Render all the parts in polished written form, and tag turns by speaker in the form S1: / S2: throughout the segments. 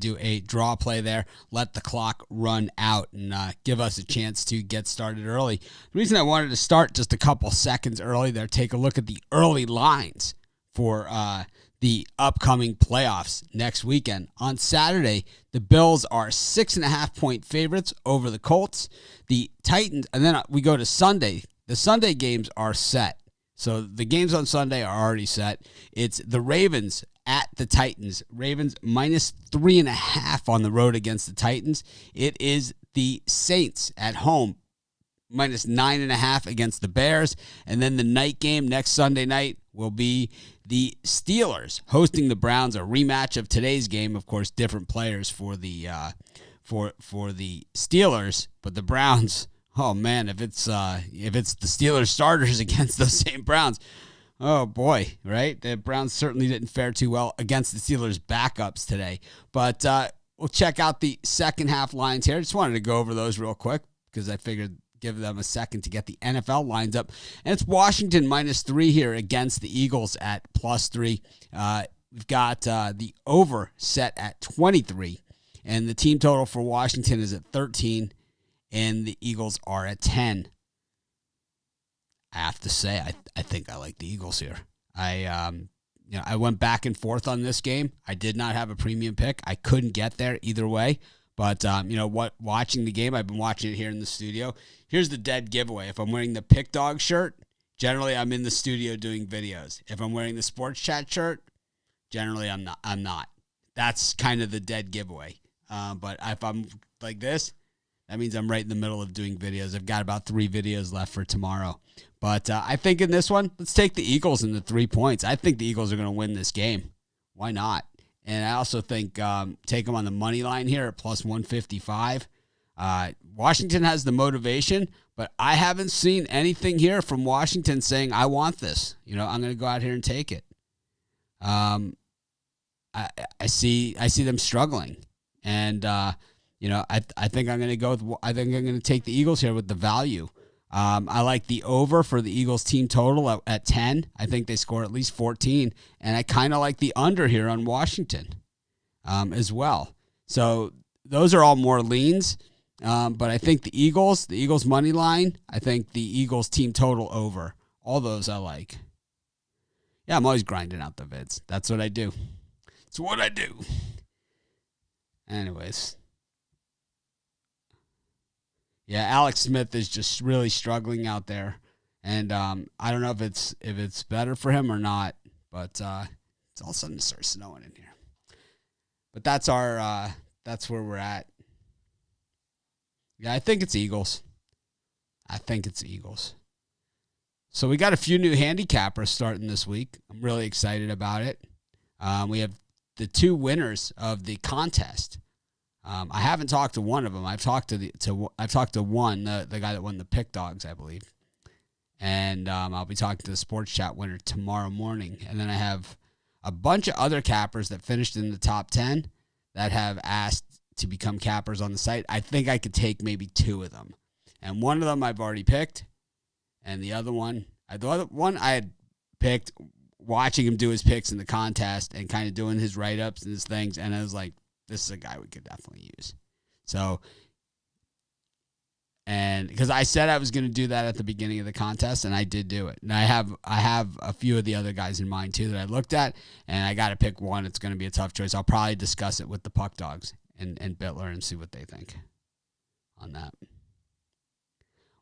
S1: do a draw play there, let the clock run out, and give us a chance to get started early. The reason I wanted to start just a couple seconds early there, take a look at the early lines for the upcoming playoffs next weekend. On Saturday, the Bills are 6.5-point favorites over the Colts. The Titans, and then we go to Sunday. The Sunday games are set. So the games on Sunday are already set. It's the Ravens at the Titans. Ravens -3.5 on the road against the Titans. It is the Saints at home -9.5 against the Bears. And then the night game next Sunday night will be the Steelers hosting the Browns, a rematch of today's game. Of course, different players for the for the Steelers, but the Browns. Oh man, if it's the Steelers starters against those same Browns, oh boy, right? The Browns certainly didn't fare too well against the Steelers backups today. But we'll check out the second half lines here. Just wanted to go over those real quick because I figured give them a second to get the NFL lines up. And it's Washington -3 here against the Eagles at +3. We've got the over set at 23, and the team total for Washington is at 13. And the Eagles are at 10. I have to say, I think I like the Eagles here. I went back and forth on this game. I did not have a premium pick. I couldn't get there either way. But watching the game, I've been watching it here in the studio. Here's the dead giveaway. If I'm wearing the Pick Dog shirt, generally I'm in the studio doing videos. If I'm wearing the Sports Chat shirt, generally I'm not. That's kind of the dead giveaway. But if I'm like this, that means I'm right in the middle of doing videos. I've got about 3 videos left for tomorrow. But I think in this one, let's take the Eagles in the 3 points. I think the Eagles are going to win this game. Why not? And I also think take them on the money line here at +155. Washington has the motivation, but I haven't seen anything here from Washington saying, I want this. I'm going to go out here and take it. I see them struggling. And I think I'm going to take the Eagles here with the value. I like the over for the Eagles team total at 10. I think they score at least 14. And I kind of like the under here on Washington as well. So those are all more leans. But I think the Eagles money line, I think the Eagles team total over. All those I like. Yeah, I'm always grinding out the vids. That's what I do. It's what I do. Anyways. Yeah, Alex Smith is just really struggling out there, and I don't know if it's better for him or not. But it's all of a sudden it starts snowing in here. But that's where we're at. Yeah, I think it's Eagles. So we got a few new handicappers starting this week. I'm really excited about it. We have the 2 winners of the contest. I haven't talked to one of them. I've talked to one, the guy that won the Pick Dogs, I believe. And I'll be talking to the Sports Chat winner tomorrow morning. And then I have a bunch of other cappers that finished in the top 10 that have asked to become cappers on the site. I think I could take maybe 2 of them. And one of them I've already picked. And the other one I had picked watching him do his picks in the contest and kind of doing his write-ups and his things. And I was like, this is a guy we could definitely use. So, and because I said I was going to do that at the beginning of the contest, and I did do it. And I have a few of the other guys in mind too that I looked at, and I got to pick one. It's going to be a tough choice. I'll probably discuss it with the Puck Dogs and Bitler and see what they think on that.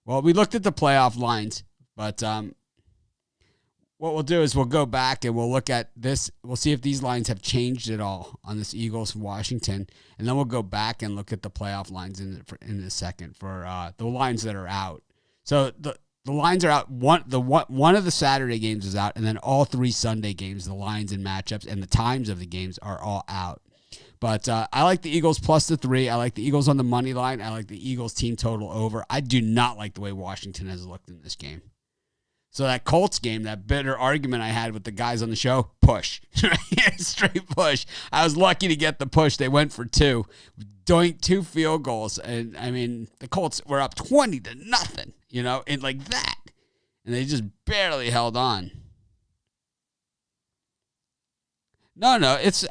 S1: Well, we looked at the playoff lines, but what we'll do is we'll go back and we'll look at this. We'll see if these lines have changed at all on this Eagles-Washington, and then we'll go back and look at the playoff lines in a second for the lines that are out. So the lines are out. One of the Saturday games is out, and then all 3 Sunday games, the lines and matchups and the times of the games are all out. But I like the Eagles plus the 3. I like the Eagles on the money line. I like the Eagles team total over. I do not like the way Washington has looked in this game. So that Colts game, that bitter argument I had with the guys on the show, push. Straight push. I was lucky to get the push. They went for 2. Doink 2 field goals. And, I mean, the Colts were up 20-0, and like that. And they just barely held on. No,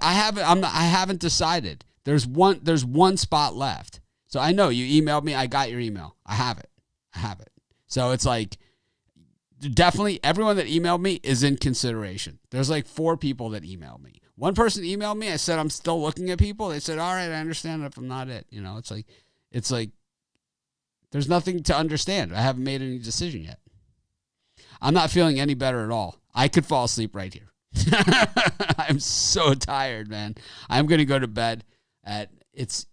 S1: I haven't decided. There's one spot left. So I know you emailed me. I got your email. I have it. So it's like, definitely everyone that emailed me is in consideration. There's like 4 people that emailed me. One person emailed me. I said, I'm still looking at people. They said, all right, I understand if I'm not it. It's like there's nothing to understand. I haven't made any decision yet. I'm not feeling any better at all. I could fall asleep right here. I'm so tired, man. I'm going to go to bed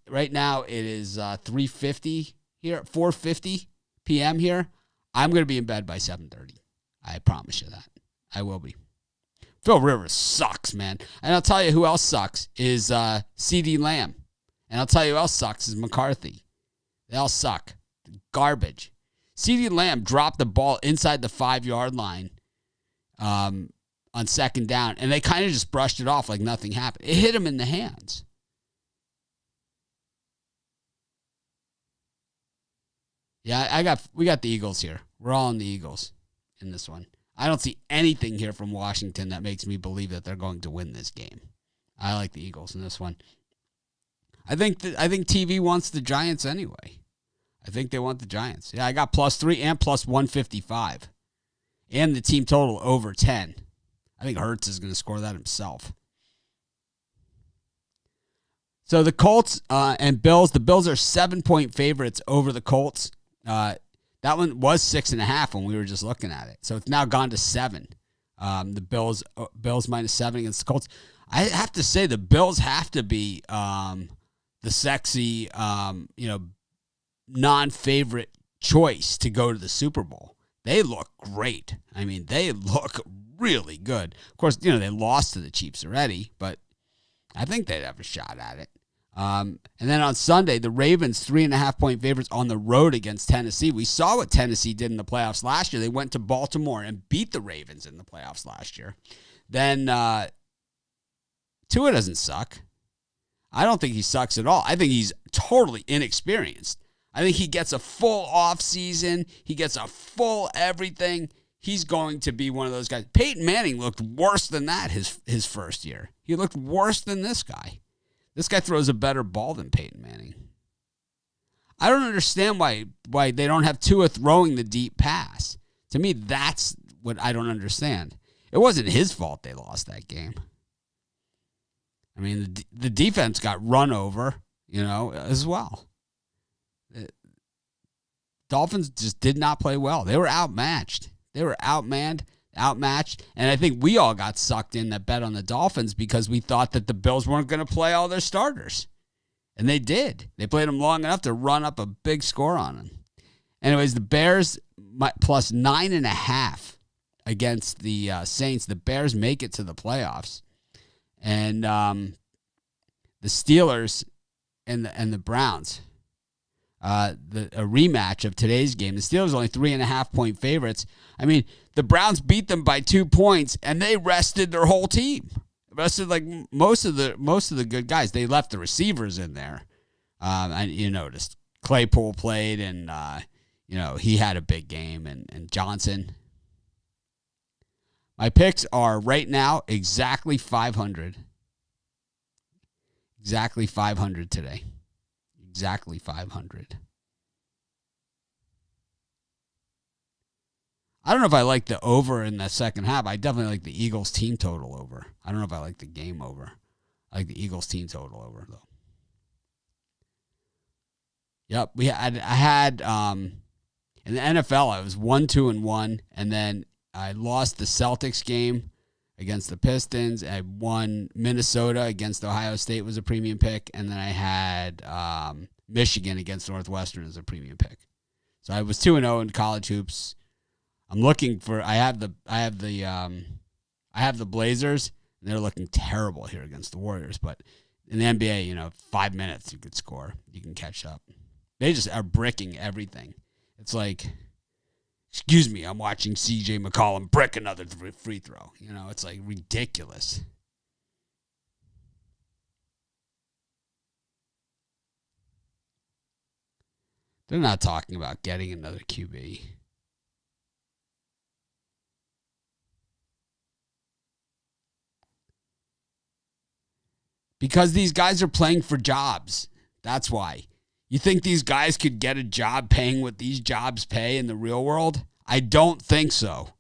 S1: right now it is 3:50 here, 4:50 p.m. here. I'm going to be in bed by 7:30. I promise you that. I will be. Phil Rivers sucks, man. And I'll tell you who else sucks is CeeDee Lamb. And I'll tell you who else sucks is McCarthy. They all suck. Garbage. CeeDee Lamb dropped the ball inside the 5-yard line on second down, and they kind of just brushed it off like nothing happened. It hit him in the hands. Yeah, we got the Eagles here. We're all in the Eagles in this one. I don't see anything here from Washington that makes me believe that they're going to win this game. I like the Eagles in this one. I think TV wants the Giants anyway. I think they want the Giants. Yeah, I got +3 and +155. And the team total over 10. I think Hurts is going to score that himself. So the Colts and Bills. The Bills are 7-point favorites over the Colts. That one was 6.5 when we were just looking at it. So it's now gone to 7. The Bills -7 against the Colts. I have to say the Bills have to be the sexy, non-favorite choice to go to the Super Bowl. They look great. I mean, they look really good. Of course, they lost to the Chiefs already, but I think they'd have a shot at it. And then on Sunday, the Ravens 3.5-point favorites on the road against Tennessee. We saw what Tennessee did in the playoffs last year. They went to Baltimore and beat the Ravens in the playoffs last year. Then Tua doesn't suck. I don't think he sucks at all. I think he's totally inexperienced. I think he gets a full offseason. He gets a full everything. He's going to be one of those guys. Peyton Manning looked worse than that his first year. He looked worse than this guy. This guy throws a better ball than Peyton Manning. I don't understand why they don't have Tua throwing the deep pass. To me, that's what I don't understand. It wasn't his fault they lost that game. I mean, the defense got run over, as well. The Dolphins just did not play well. They were outmatched. They were outmatched. And I think we all got sucked in that bet on the Dolphins because we thought that the Bills weren't going to play all their starters. And they did. They played them long enough to run up a big score on them. Anyways, the Bears plus 9.5 against the Saints. The Bears make it to the playoffs. And the Steelers and the Browns, a rematch of today's game. The Steelers only 3.5-point favorites. I mean, the Browns beat them by 2 points, and they rested their whole team. Rested like most of the good guys. They left the receivers in there. And you noticed Claypool played, and he had a big game, and Johnson. My picks are right now exactly 500. Exactly 500 today. Exactly 500. I don't know if I like the over in the second half. I definitely like the Eagles team total over. I don't know if I like the game over. I like the Eagles team total over, though. Yep, I had in the NFL I was 1-2-1, and then I lost the Celtics game against the Pistons. I won Minnesota against Ohio State was a premium pick, and then I had Michigan against Northwestern as a premium pick. So I was 2-0 in college hoops. I'm looking for. I have the Blazers, and they're looking terrible here against the Warriors. But in the NBA, 5 minutes you could score, you can catch up. They just are bricking everything. It's like, excuse me, I'm watching C.J. McCollum brick another free throw. It's like ridiculous. They're not talking about getting another QB. Because these guys are playing for jobs. That's why. You think these guys could get a job paying what these jobs pay in the real world? I don't think so.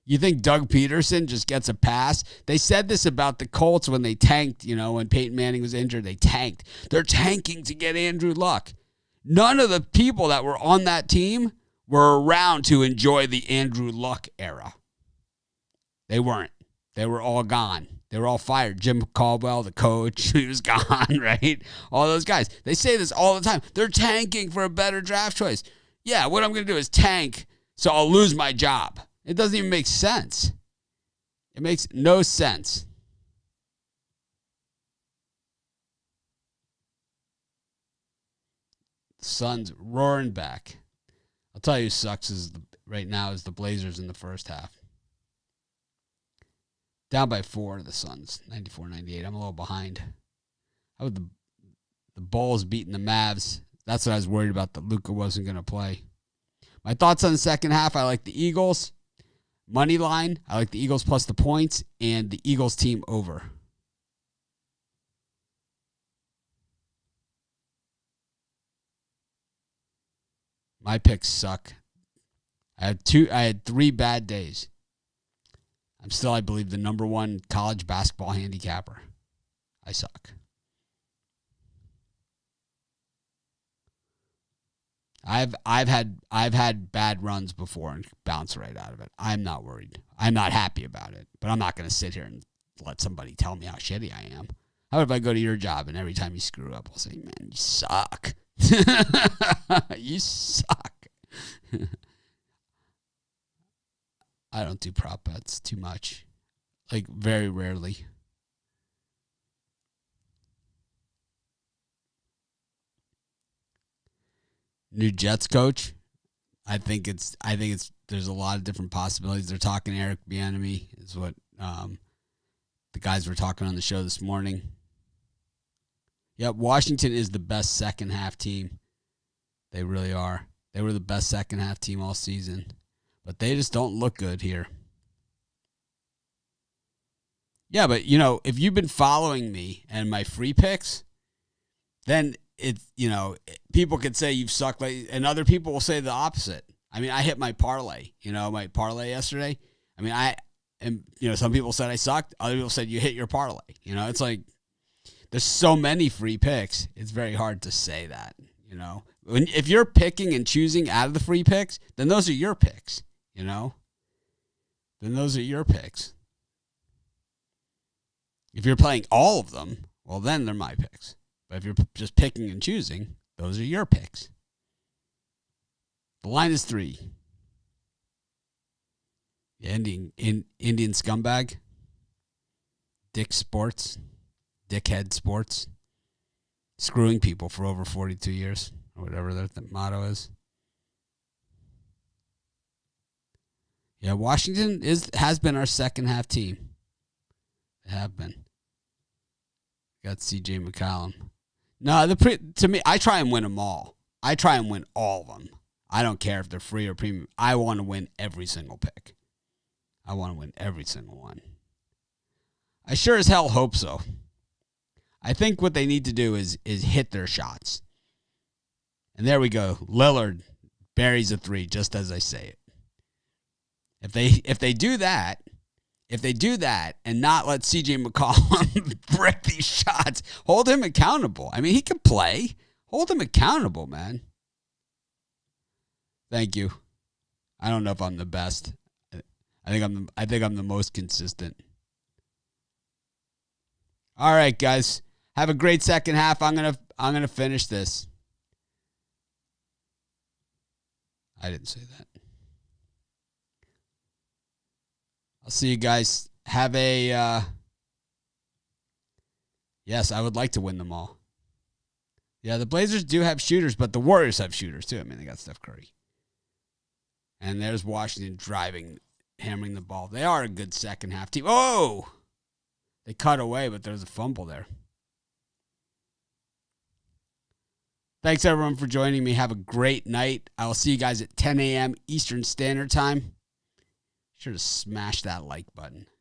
S1: You think Doug Peterson just gets a pass? They said this about the Colts when they tanked, when Peyton Manning was injured. They tanked. They're tanking to get Andrew Luck. None of the people that were on that team were around to enjoy the Andrew Luck era. They weren't. They were all gone. They were all fired. Jim Caldwell, the coach, he was gone, right? All those guys. They say this all the time. They're tanking for a better draft choice. Yeah, what I'm going to do is tank so I'll lose my job. It doesn't even make sense. It makes no sense. The Suns roaring back. I'll tell you who sucks right now is the Blazers in the first half. Down by 4, the Suns, 94-98. I'm a little behind. How would the Bulls beating the Mavs? That's what I was worried about, that Luka wasn't going to play. My thoughts on the second half, I like the Eagles. Money line, I like the Eagles plus the points and the Eagles team over. My picks suck. I had 3 bad days. I'm still, I believe, the number 1 college basketball handicapper. I suck. I've had bad runs before and bounce right out of it. I'm not worried. I'm not happy about it, but I'm not going to sit here and let somebody tell me how shitty I am. How about if I go to your job and every time you screw up, I'll say, "Man, you suck." You suck. I don't do prop bets too much. Like, very rarely. New Jets coach. I think it's there's a lot of different possibilities. They're talking Eric Bieniemy is what the guys were talking on the show this morning. Yep, Washington is the best second half team. They really are. They were the best second half team all season. But they just don't look good here. Yeah, but, if you've been following me and my free picks, then people could say you've sucked, and other people will say the opposite. I mean, I hit my parlay, my parlay yesterday. I mean, some people said I sucked. Other people said you hit your parlay. It's like there's so many free picks. It's very hard to say that, If you're picking and choosing out of the free picks, then those are your picks, Then those are your picks. If you're playing all of them, well, then they're my picks. But if you're just picking and choosing, those are your picks. The line is 3. The Indian scumbag. Dickhead Sports. Screwing people for over 42 years, or whatever their motto is. Yeah, Washington has been our second half team. They have been. Got C.J. McCollum. No, to me, I try and win them all. I try and win all of them. I don't care if they're free or premium. I want to win every single pick. I want to win every single one. I sure as hell hope so. I think what they need to do is hit their shots. And there we go. Lillard buries a 3 just as I say it. If they do that and not let C.J. McCollum brick these shots, hold him accountable. I mean, he can play. Hold him accountable, man. Thank you. I don't know if I'm the best. I think I'm the most consistent. All right, guys. Have a great second half. I'm gonna finish this. I didn't say that. I'll see you guys. Have a, yes, I would like to win them all. Yeah, the Blazers do have shooters, but the Warriors have shooters too. I mean, they got Steph Curry. And there's Washington hammering the ball. They are a good second half team. Oh! They cut away, but there's a fumble there. Thanks, everyone, for joining me. Have a great night. I will see you guys at 10 a.m. Eastern Standard Time. Sure to smash that like button.